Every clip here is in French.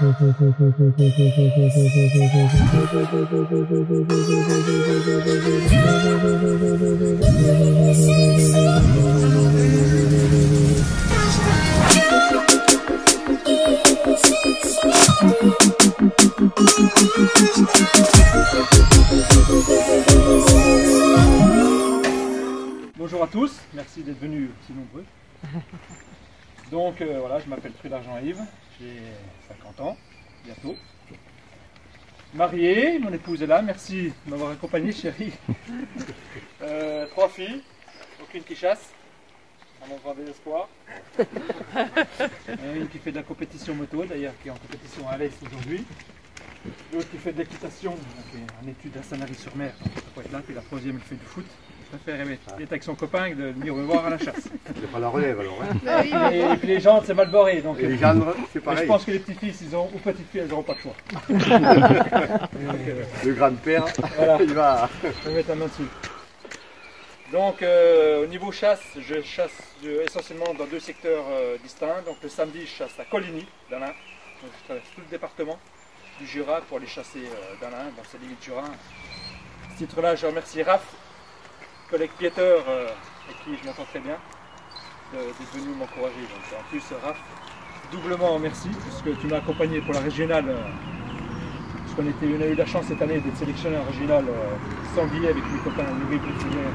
Bonjour à tous, merci d'être venus si nombreux. Donc voilà, je m'appelle Trude Argent-Yves, j'ai 50 ans, bientôt. Marié, mon épouse est là, merci de m'avoir accompagné chérie. 3 filles, aucune qui chasse, à mon grand désespoir. Une qui fait de la compétition moto d'ailleurs, qui est en compétition à l'Est aujourd'hui. L'autre qui fait de l'équitation, en études à Sanary-sur-Mer, donc ça peut être là. Puis la troisième elle fait du foot. Je préfère aimer. Il est avec son copain de venir me voir à la chasse. C'est pas la relève alors, hein. Et puis les jantes c'est mal barré. Donc, les jantes c'est pareil. Je pense que les petits-fils ou petites-filles elles n'auront pas de choix. Le grand-père, voilà. Il va mettre la main dessus. Donc au niveau chasse, je chasse essentiellement dans 2 secteurs distincts. Donc le samedi je chasse à Coligny, dans l'Ain. Donc je traverse tout le département du Jura pour aller chasser dans l'Ain, dans ses limites Jura. À ce titre-là, je remercie Raph, collègue piéteur avec qui je m'entends très bien, d'être venu m'encourager. Donc en plus Raph, doublement merci, puisque tu m'as accompagné pour la régionale, puisqu'on a eu la chance cette année d'être sélectionné en régionale sanglier avec mes copains Louis Briffouillère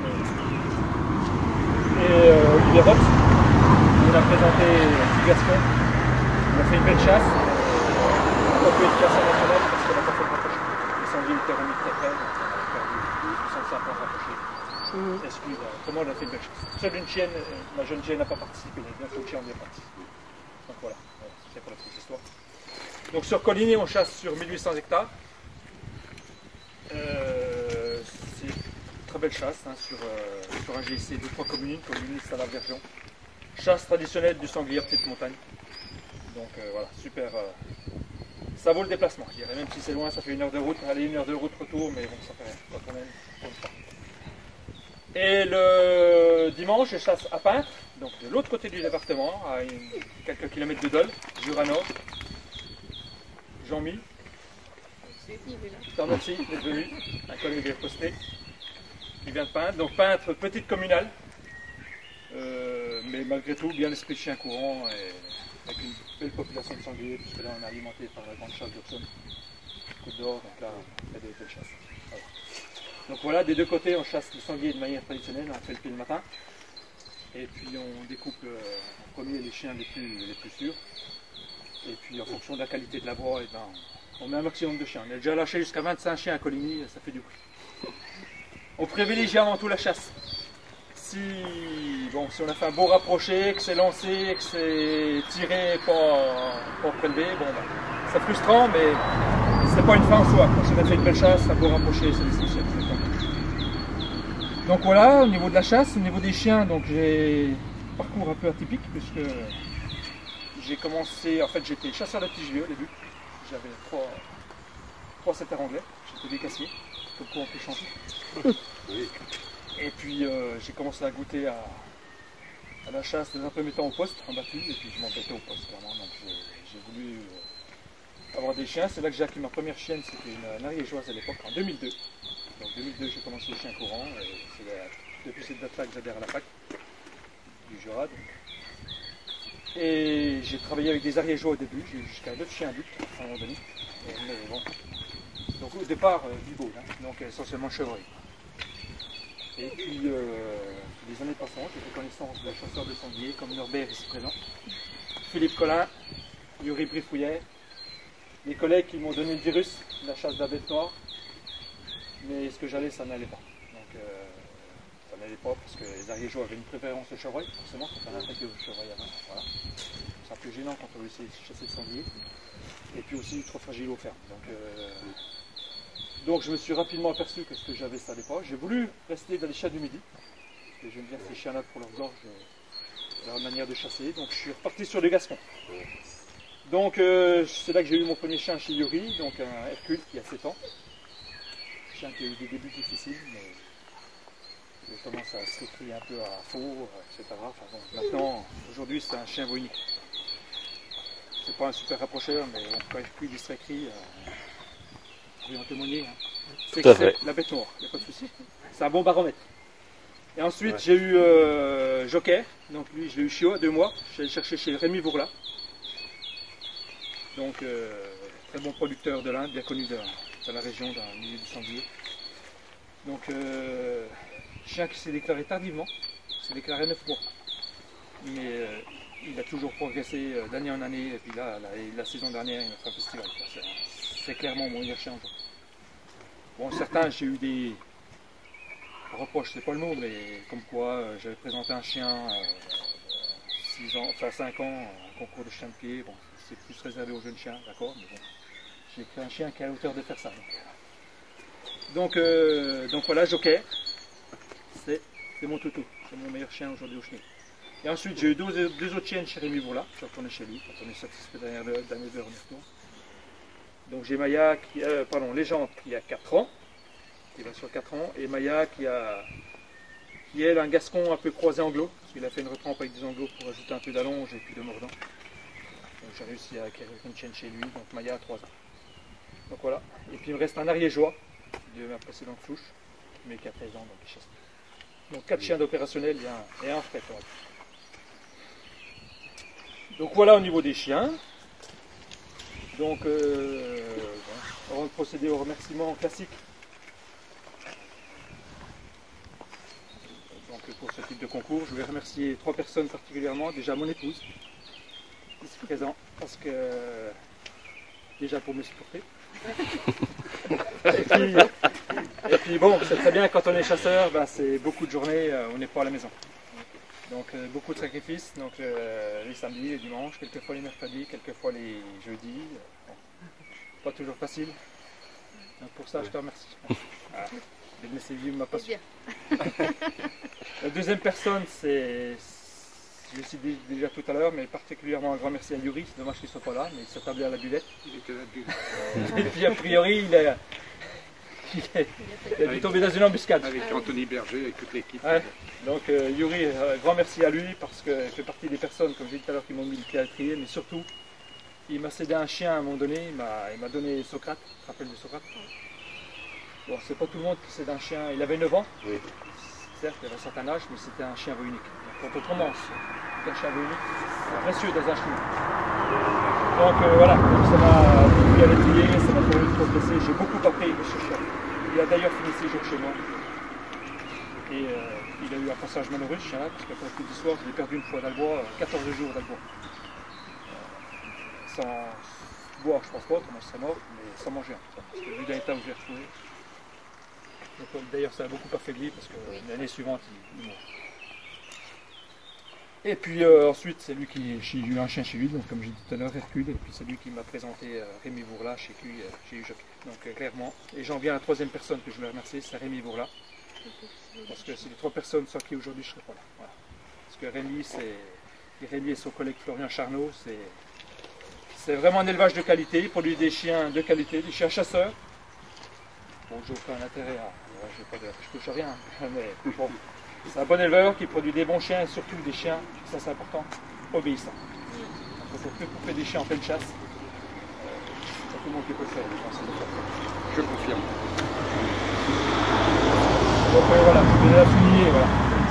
et Olivier Roth. On a présenté Gascon, on a fait une belle chasse. On a pu être classé national parce qu'on n'a pas fait de rapproché. Les sangliers étaient remis très près, donc on a perdu 65 points rapprochés. Excuse, comment on a fait une belle chasse. Seule une chienne, ma jeune chienne n'a pas participé, les 9 autres chiens ont bien participé. Donc voilà, c'est pour la petite histoire. Donc sur Coligny, on chasse sur 1800 hectares. C'est une très belle chasse hein, sur un GIC de 3 communes, Coligny, Salins-Vergeon. Chasse traditionnelle du sanglier petite montagne. Donc voilà, super. Ça vaut le déplacement, je dirais, même si c'est loin, ça fait 1 heure de route, allez 1 heure de route retour, mais bon, ça fait rien, quand on aime pas. Et le dimanche, je chasse à Pintres, donc de l'autre côté du département, à quelques kilomètres de Dole, Jura Nord. Jean-Mi, je te remercie d'être venu, un collègue est posté, qui vient de Pintres. Donc Pintres, petite communale, mais malgré tout, bien l'esprit de chien courant, et avec une belle population de sangliers, puisque là on est alimenté par la grande chasse d'Auxonne, Côte d'Or, donc là on fait des belles chasses. Voilà. Donc voilà, des 2 côtés on chasse le sanglier de manière traditionnelle, on fait le pied le matin, et puis on découpe en premier les chiens les plus sûrs, et puis en fonction de la qualité de la voie, et ben, on met un maximum de chiens. On a déjà lâché jusqu'à 25 chiens à Coligny, ça fait du bruit. On privilégie avant tout la chasse. Si on a fait un beau rapproché, que c'est lancé, que c'est tiré pour prélever, bon, ben, c'est frustrant, mais c'est pas une fin en soi. Si on a fait une belle chasse, un beau rapproché, c'est l'essentiel. Donc voilà, au niveau de la chasse, au niveau des chiens, donc j'ai un parcours un peu atypique, puisque j'ai commencé, en fait j'étais chasseur de petits gibier au début. J'avais 3 setters anglais, j'étais bécassier, comme quoi on peut chanter. Et puis j'ai commencé à goûter à la chasse dans un premier temps au poste, en battu, et puis je m'embêtais au poste clairement. Donc j'ai voulu avoir des chiens. C'est là que j'ai acquis ma première chienne, c'était une ariégeoise à l'époque, en 2002. Donc en 2002 j'ai commencé les chiens courants, et c'est depuis cette date-là que j'adhère à la PAC du Jura. Donc. Et j'ai travaillé avec des ariégeois au début, j'ai eu jusqu'à 9 chiens adultes à un moment donné. Mais bon. Donc au départ, du beau, hein, donc essentiellement chevreuil. Et puis, les années passantes, j'ai fait connaissance de chasseurs de sangliers comme Norbert ici présent, Philippe Collin, Yuri Briffouillère, les collègues qui m'ont donné le virus de la chasse de la bête noire, mais ce que j'allais, ça n'allait pas. Donc, ça n'allait pas parce que les ariégeois avaient une préférence au chevreuil, forcément, quand on a attaqué au chevreuil avant. Voilà. C'est un peu gênant quand on veut essayer de chasser le sanglier, et puis aussi trop fragile aux fermes. Donc je me suis rapidement aperçu que ce que j'avais ça n'allait pas. J'ai voulu rester dans les chiens du midi, parce que j'aime bien ces chiens-là pour leur gorge, leur manière de chasser. Donc je suis reparti sur le Gascon. Donc c'est là que j'ai eu mon premier chien chez Yuri, donc un Hercule qui a 7 ans. Un chien qui a eu des débuts difficiles, mais il commence à se récrire un peu à four, etc. Enfin, bon, maintenant, aujourd'hui c'est un chien unique. c'est pas un super rapprocheur, mais bon, quand je dis Streckery, vous pouvez en témoigner. Hein. C'est que c'est la bête noire, il n'y a pas de souci. C'est un bon baromètre. Et ensuite, j'ai eu Joker, donc lui, je l'ai eu chez eux à 2 mois. Je suis allé chercher chez Rémi Bourla. Donc, très bon producteur de l'Inde, bien connu dans la région, dans le milieu du sanglier. Donc, chien qui s'est déclaré tardivement, s'est déclaré 9 mois. Mais il a toujours progressé d'année en année. Et puis là, la saison dernière, il a fait un festival. C'est clairement mon meilleur chien aujourd'hui. Bon, certains, j'ai eu des reproches, c'est pas le mot, mais comme quoi j'avais présenté un chien 5 ans, un concours de chien de pied. Bon, c'est plus réservé aux jeunes chiens, d'accord, mais bon, j'ai pris un chien qui a la hauteur de faire ça. Donc voilà, Joker, c'est mon toutou, c'est mon meilleur chien aujourd'hui au chenil. Et ensuite, j'ai eu deux autres chiennes chez Rémi Bourla, je suis retourné chez lui, quand on est satisfait d'année d'heure, on y retourne. Donc j'ai Maya, Légende qui a 4 ans, qui va sur 4 ans, et Maya qui est elle, un gascon un peu croisé anglo, parce qu'il a fait une retrempe avec des anglos pour ajouter un peu d'allonge et puis de mordant. Donc j'ai réussi à acquérir une chienne chez lui, donc Maya a 3 ans. Donc voilà, et puis il me reste un ariégeois de ma précédente souche, mais qui a 13 ans, donc il chasse. Donc 4 chiens d'opérationnel et un fret. Donc voilà au niveau des chiens. Donc, avant de procéder au remerciement classique, donc pour ce type de concours, je vais remercier 3 personnes particulièrement. Déjà mon épouse, ici présent, parce que déjà pour me supporter. et puis bon, c'est très bien quand on est chasseur, ben, c'est beaucoup de journées, on n'est pas à la maison. Donc beaucoup de sacrifices, donc les samedis, les dimanches, quelquefois les mercredis, quelquefois les jeudis. Bon, pas toujours facile. Donc pour ça, je te remercie. Voilà. De me laisser vivre ma passion. La deuxième personne, je l'ai cité déjà tout à l'heure, mais particulièrement un grand merci à Yuri. C'est dommage qu'il ne soit pas là, mais il s'est tablé à la buvette. Il était là. Et puis a priori, il a dû tomber dans une embuscade. Avec Anthony Berger, avec toute l'équipe. Ouais. Donc Yuri, grand merci à lui parce qu'il fait partie des personnes, comme j'ai dit tout à l'heure, qui m'ont mis le pied à l'étrier, mais surtout, il m'a cédé un chien à un moment donné, il m'a donné Socrate, tu te rappelles de Socrate? Bon, c'est pas tout le monde qui cède un chien, il avait 9 ans, Oui. certes, il avait un certain âge, mais c'était un chien unique. Donc, quand on commence avec un chien unique, c'est précieux dans un chien. Donc voilà, donc ça m'a mis le pied à l'étrier, ça m'a permis de progresser, j'ai beaucoup appris de ce chien. Il a d'ailleurs fini ses jours chez moi. Et il a eu un passage malheureux ce chien-là, parce qu'après toute l'histoire, je l'ai perdu une fois d'Albois, 14 jours d'Albois. Sans boire, je pense pas, autrement je serais mort, mais sans manger. Parce que vu dans l'état où je l'ai retrouvé. D'ailleurs, ça a beaucoup affaibli, parce que l'année suivante, il mort. Et puis ensuite, c'est lui j'ai eu un chien chez lui, donc comme j'ai dit tout à l'heure, Hercule, et puis c'est lui qui m'a présenté Rémi Bourla, chez lui, j'ai eu Joker. Donc clairement, et j'en viens à la troisième personne que je voulais remercier, c'est Rémi Bourla. Parce que c'est les 3 personnes sans qui aujourd'hui je ne serais pas là. Voilà. Parce que Rémi et son collègue Florian Charnot, c'est vraiment un élevage de qualité, il produit des chiens de qualité, des chiens chasseurs. Bon, j'ai aucun intérêt à... Je touche à rien, mais bon. C'est un bon éleveur qui produit des bons chiens et surtout des chiens, ça c'est important, obéissants. Donc on peut couper des chiens en pleine chasse. C'est tout le monde qui peut le faire, je pense. Je confirme. Donc voilà, je vais la souligner. Voilà.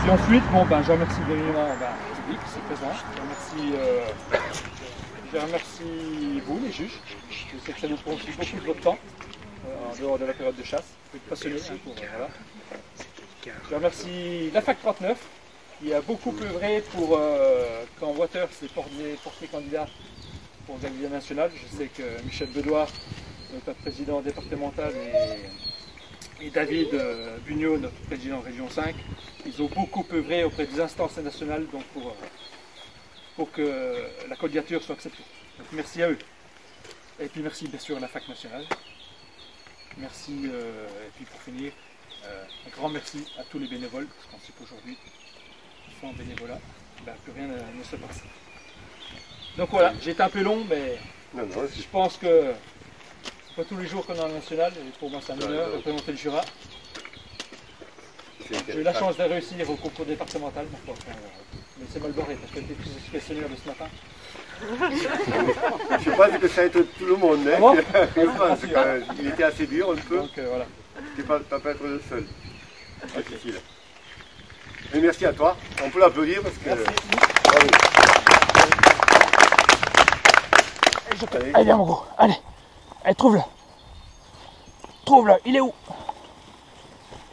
Et ensuite, bon, je remercie bien évidemment le public qui est présent. Je remercie vous, les juges. Je sais que ça nous prend aussi beaucoup de votre temps, en dehors de la période de chasse. Vous êtes passionnés. Voilà. Je remercie la FAC 39 qui a beaucoup œuvré pour quand Water s'est porté candidat pour le Gaglia national. Je sais que Michel Bedoire, notre président départemental, et David Bugnot, notre président région 5, ils ont beaucoup œuvré auprès des instances nationales donc pour que la candidature soit acceptée. Donc merci à eux. Et puis merci bien sûr à la FAC nationale. Merci, et puis pour finir, un grand merci à tous les bénévoles, parce qu'on sait qu'aujourd'hui, sans bénévolat, plus rien ne se passe. Donc voilà, j'ai été un peu long, mais je pense que c'est pas tous les jours qu'on est en national, et pour moi c'est un honneur de présenter le Jura. J'ai eu la chance de réussir au concours départemental. Mais c'est mal barré parce que j'étais senior de ce matin. Je sais pas si ça va être tout le monde, hein. Bon Il était assez dur un peu. Donc voilà. Tu ne vas pas être le seul. Difficile. Mais merci à toi. On peut l'applaudir parce que. Merci. Bravo. Allez, viens mon gros, allez. Allez, trouve-le. Trouve-le, il est où?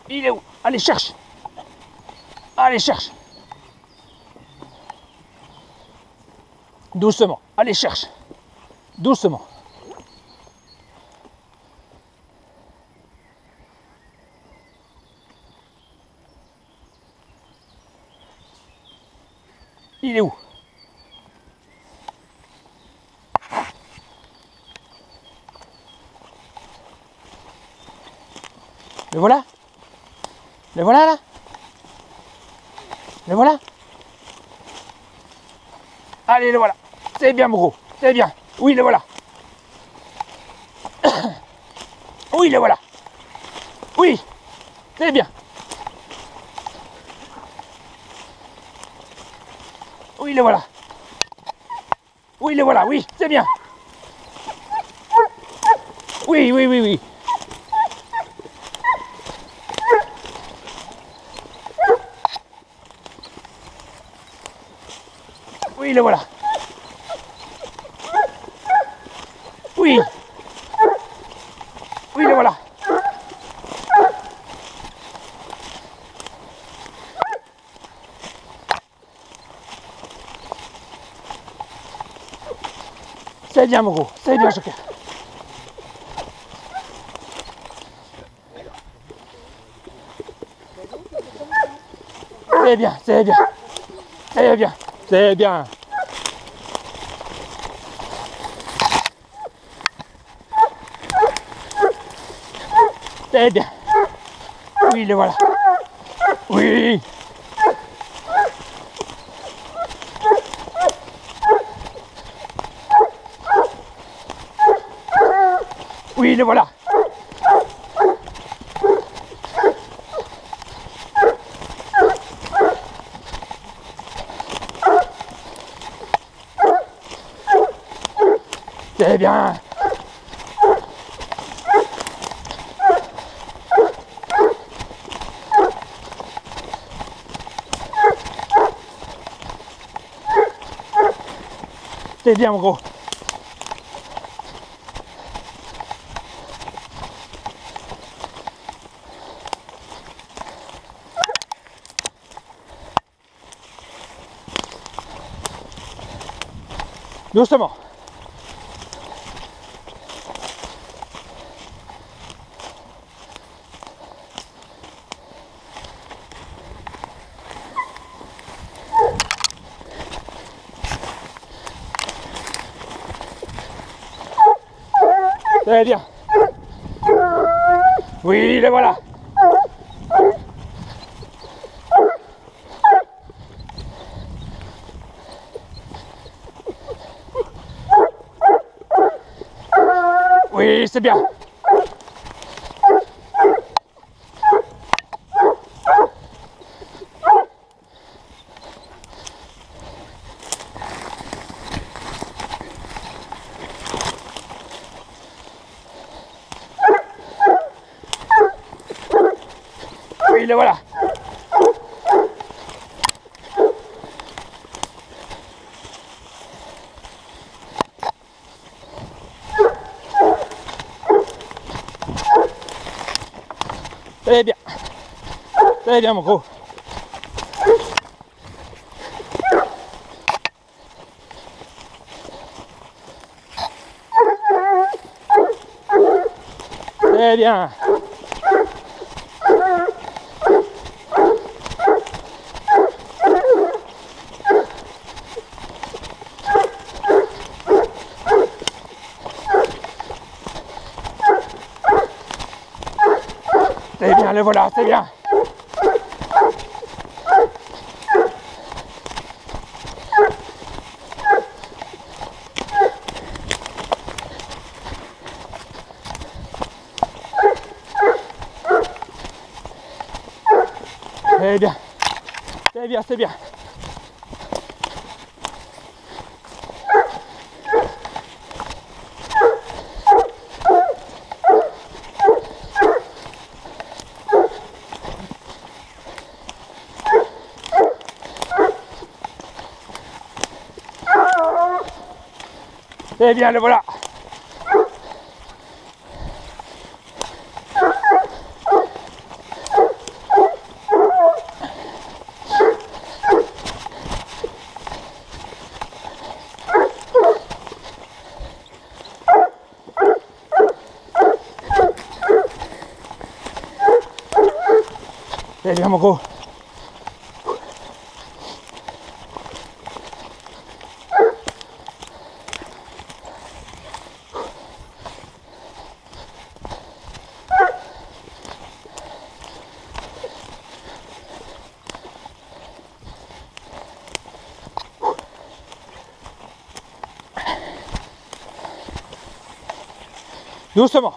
Il est où? Allez, cherche. Allez, cherche. Doucement, allez, cherche. Doucement. Il est où? Le voilà? Le voilà là? Le voilà? Allez, le voilà. C'est bien, gros. C'est bien. Oui, le voilà. Oui, le voilà. Oui. C'est bien. Oui, le voilà. Oui, le voilà. Oui, c'est bien. Oui, oui, oui, oui. Oui, le voilà. Oui. Oui, le voilà. C'est bien, mon gros. C'est bien, Joker. C'est bien, c'est bien. C'est bien, c'est bien. C'est bien. Oui, le voilà. Oui. Oui, le voilà. C'est bien. C'est bien, mon gros. Doucement. Très bien. Oui, le voilà. Oui, c'est bien. Oui, le voilà. Très bien. Très bien, mon gros. Très bien. C'est bien, le voilà, c'est bien. C'est bien. C'est bien, c'est bien. C'est bien, le voilà. C'est bien, mon gros. Doucement.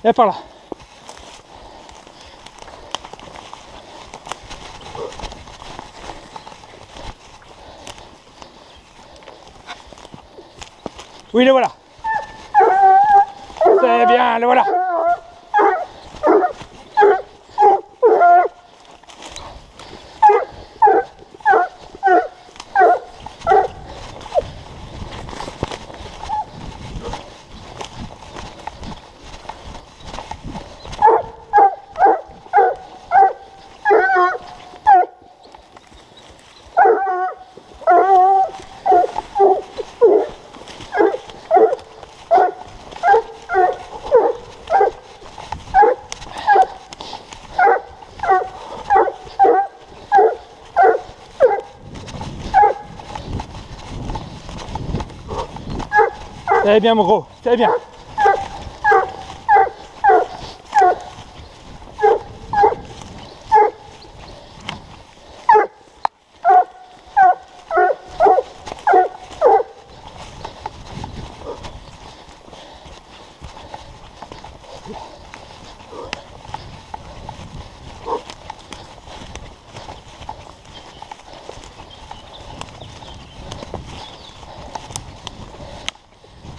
Et par là. Oui, le voilà. C'est bien, le voilà. C'est bien, mon gros, c'est bien.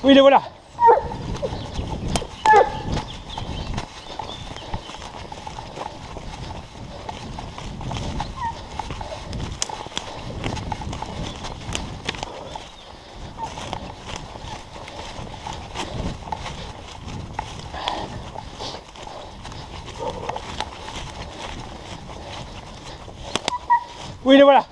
Oui, le voilà. Oui, le voilà.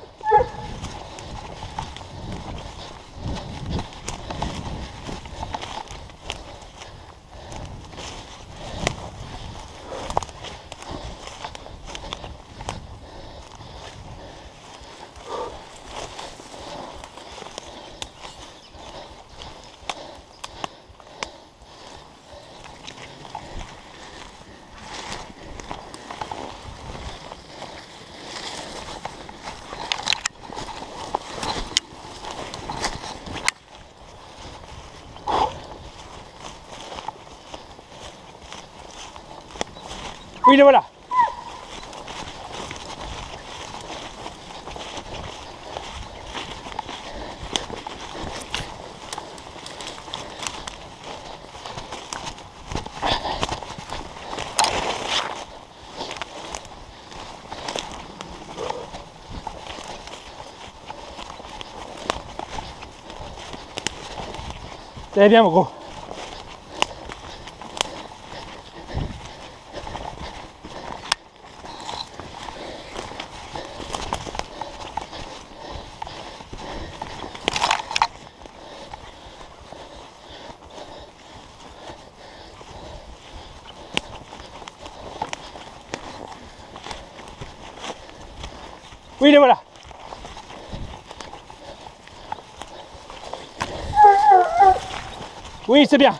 Oui, le voilà. C'est bien, mon gros. Oui, les voilà. Oui, c'est bien.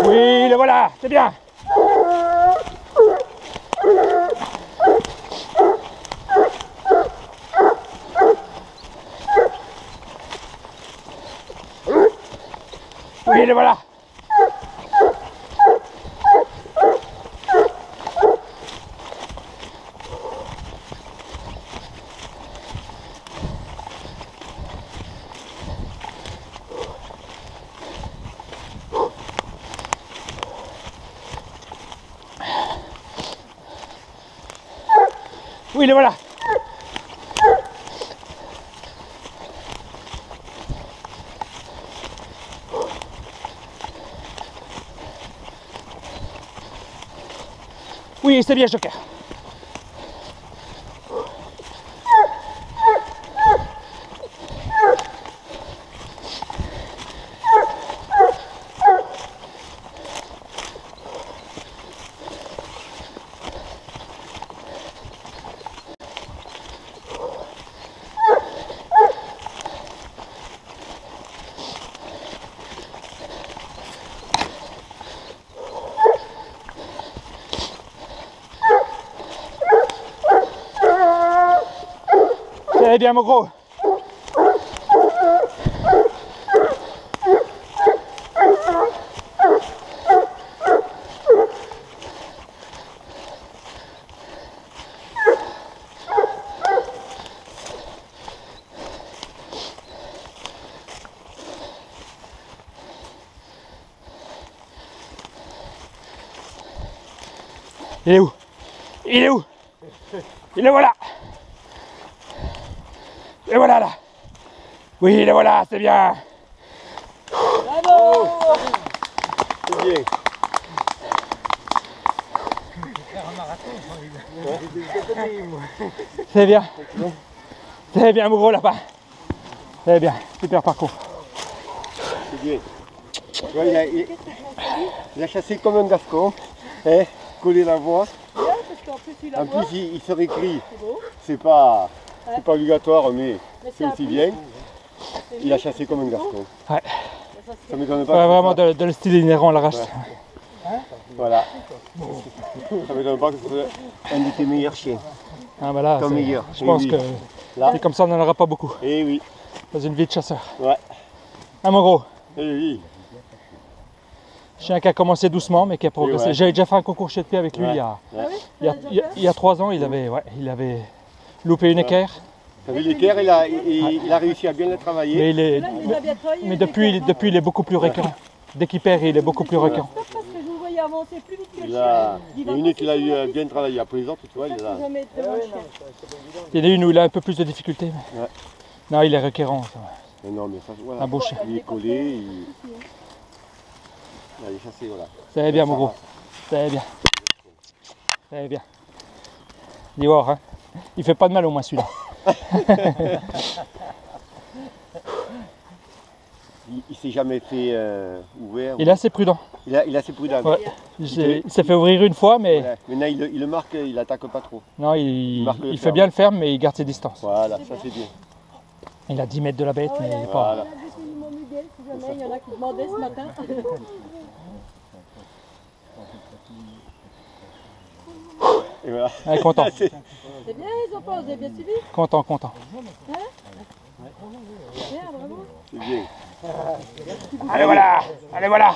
Oui, le voilà, c'est bien. Oui, le voilà. Oui, le voilà. Oui, c'est bien, Joker. C'est bien, mon gros. Il est où? Il est où? Il est voilà. Et voilà là. Oui, le voilà, c'est bien. Bravo. C'est bien. C'est bien. C'est bien, mon gros lapin. C'est bien. Super parcours. C'est bien. Ouais, il a chassé comme un gascon. Hein, collé la voix. En plus, il se récrit. C'est pas obligatoire, mais c'est aussi bien. Il a chassé comme un gascon. Ouais. Ça m'étonne pas. Ouais, vraiment de le style inhérent à la race. Ouais. Voilà. Ça m'étonne pas que ce soit un de tes meilleurs chiens. Ah, bah là, Comme meilleur. je pense oui. que Là. et comme ça, on n'en aura pas beaucoup Eh oui. dans une vie de chasseur. Ouais. Ah, mon gros. Eh oui. Chien qui a commencé doucement, mais qui a progressé. Ouais. J'avais déjà fait un concours chez de pied avec lui Ouais. il y a 3 ans. Il avait loupé une équerre. T'as vu l'équerre, il a réussi à bien le travailler. Mais, mais depuis, il est beaucoup plus récurrent. Dès qu'il perd, il est beaucoup plus récurrent. Parce que je vous voyais avancer plus vite que le Il chien. y a une qu'il a eu bien travaillé. Après les autres, tu vois, il a... Jamais été devant le chien. Il y en a une où il a un peu plus de difficultés. Mais... Ouais. Non, il est requérant. Ça. Mais non, mais ça, voilà. Un beau chien. Il est collé, il est chassé, voilà. C'est bien, mon gros. C'est bien. C'est bien. Dis voir, hein. Il fait pas de mal au moins celui-là. Il s'est jamais fait ouvert. Il est assez prudent. Il est assez prudent. Ouais. Il s'est fait ouvrir une fois, mais Voilà. Maintenant, il le marque, il attaque pas trop. non, Il marque le il fait ferme. bien le ferme, mais il garde ses distances. Voilà, ça c'est bien. Il a 10 mètres de la bête, mais pas. Voilà. On a vu qu'il m'ont Miguel, si jamais il y en a qui demandaient ce matin. Et voilà. Ouais, content, C'est bien, ils ont pas, vous avez bien suivi? content. Bien, bravo. C'est bien. Allez voilà, allez voilà,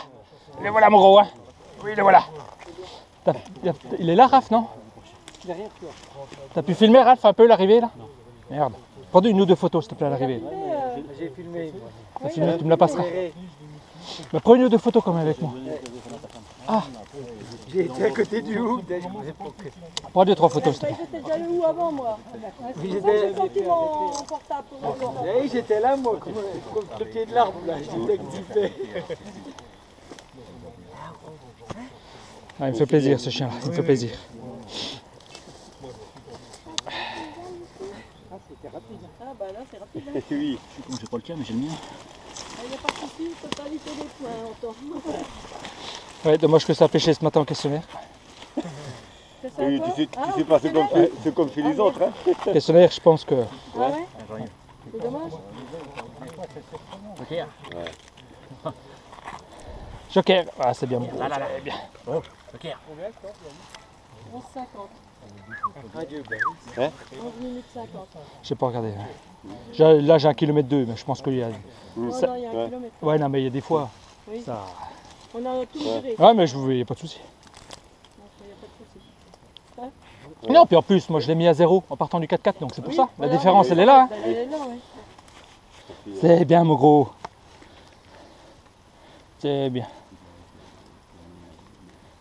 allez voilà mon gros, hein. Oui, le voilà. Il est là, Raph, non? T'as pu filmer, Raph, un peu l'arrivée là? Merde. Prends une ou deux photos, s'il te plaît, à l'arrivée. J'ai filmé. T'as filmé, tu me la passeras. Mais prends une ou deux photos quand même avec moi. Ah, J'ai été à côté du hook. Prends 2-3 photos, s'il te plaît. J'étais déjà le où avant moi. Oui, C'est pour ça que j'ai sorti mon portable pour voir. Oui, j'étais là, moi, comme le pied de l'arbre, là. J'étais actifé. Ah, il me fait plaisir ce chien-là, il me fait plaisir. Ah bah là c'est rapide. Hein. Oui. J'ai pas le tien, mais j'ai le mien. Il n'y a pas de souci, totalité des points, on Ouais, dommage que ça a pêché ce matin en questionnaire. C'est ça Oui, toi? tu sais pas ce qu'on fait les autres, hein. Questionnaire, je pense que. Ah ouais? C'est dommage. Ok. Joker, ah c'est bien. Là, là, là. C'est bien. Ok. 11,50. Adieu, 11 minutes 50. J'ai pas regardé. Là j'ai 1,2 km, mais je pense qu'il y a. Non, Ça- non, il y a un ouais. kilomètre. Ouais, non, mais il y a des fois. Oui. Ça... On a tout mesuré. Ouais, mais il n'y a pas de souci. Donc, il n'y a pas de souci. Non, puis en plus, moi je l'ai mis à 0 en partant du 4x4, donc c'est pour Oui, ça. La voilà. différence, elle est là. Hein. Elle est là, oui. C'est bien, mon gros. C'est bien.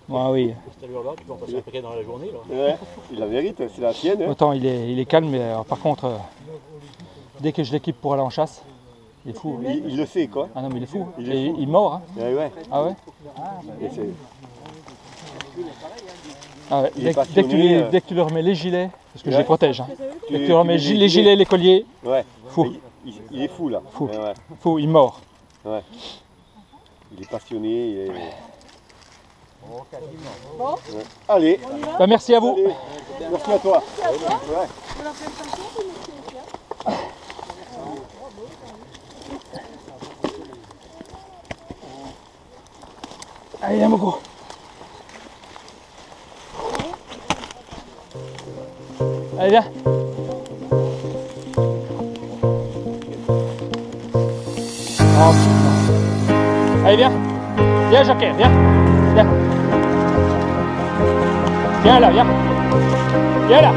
Ouais, oui. Cette allure-là, tu peux en passer un paquet dans la journée, là. Ouais, il la mérite, c'est la tienne. Hein. Autant il est calme, mais par contre, dès que je l'équipe pour aller en chasse, il est fou. Il le sait, quoi. Ah non, mais il est fou. Il est Et fou. il mord. Hein. Ouais, ouais. Ah ouais, Et c'est- ah ouais. Il Dès, est dès que tu passionné, dès que tu leur mets les gilets, parce que je Ouais. les protège. Hein. Qu'est-ce que ça veut dire? Dès que tu leur mets les gilets, les colliers, Ouais. fou, Il est fou, là. Fou. Ouais, ouais. fou, il mord. Ouais. Il est passionné. Il est... Bon, Ouais. Allez, on y va? Bah, merci à vous. allez. Merci à toi. Merci à toi. Ouais. On la fait comme ça, puis merci aussi, hein. Allez, viens, mon gros. Allez, viens. Oh, putain. Allez, viens. Viens, Joker, viens. Viens. Viens là, viens. Viens là.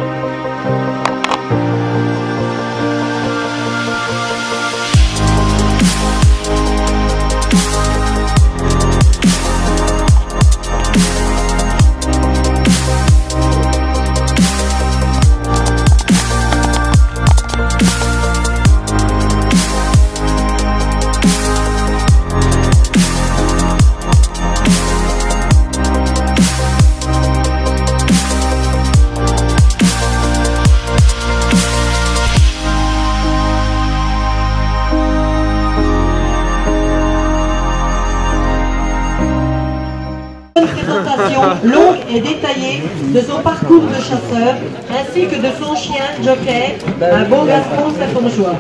Présentation longue et détaillée de son parcours de chasseur ainsi que de son chien Joker, un beau Gascon safongeois.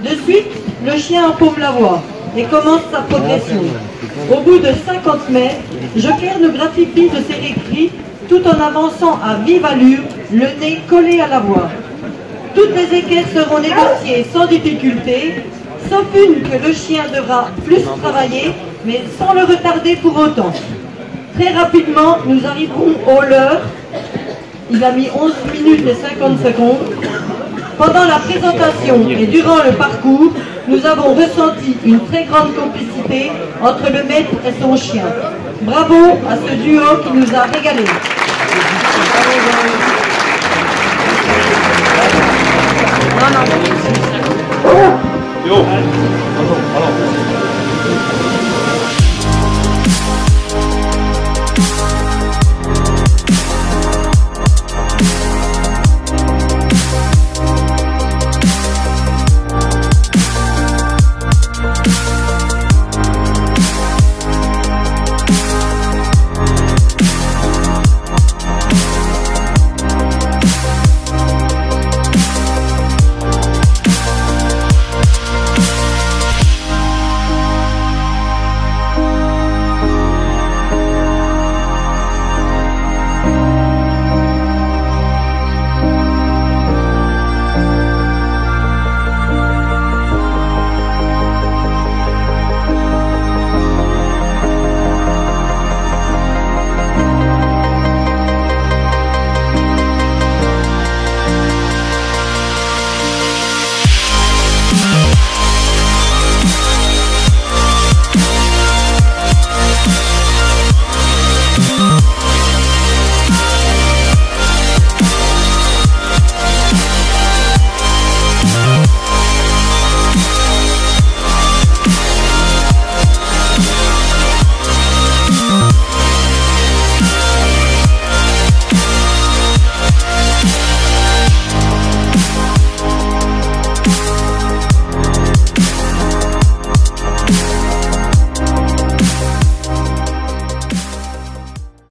De suite, le chien empaume la voie et commence sa progression. Au bout de 50 mètres, Joker nous gratifie de ses récrits tout en avançant à vive allure, le nez collé à la voie. Toutes les équerres seront négociées sans difficulté, sauf une que le chien devra plus travailler, mais sans le retarder pour autant. Très rapidement, nous arriverons au leurre. Il a mis 11 minutes et 50 secondes. Pendant la présentation et durant le parcours, nous avons ressenti une très grande complicité entre le maître et son chien. Bravo à ce duo qui nous a régalés. Non, non.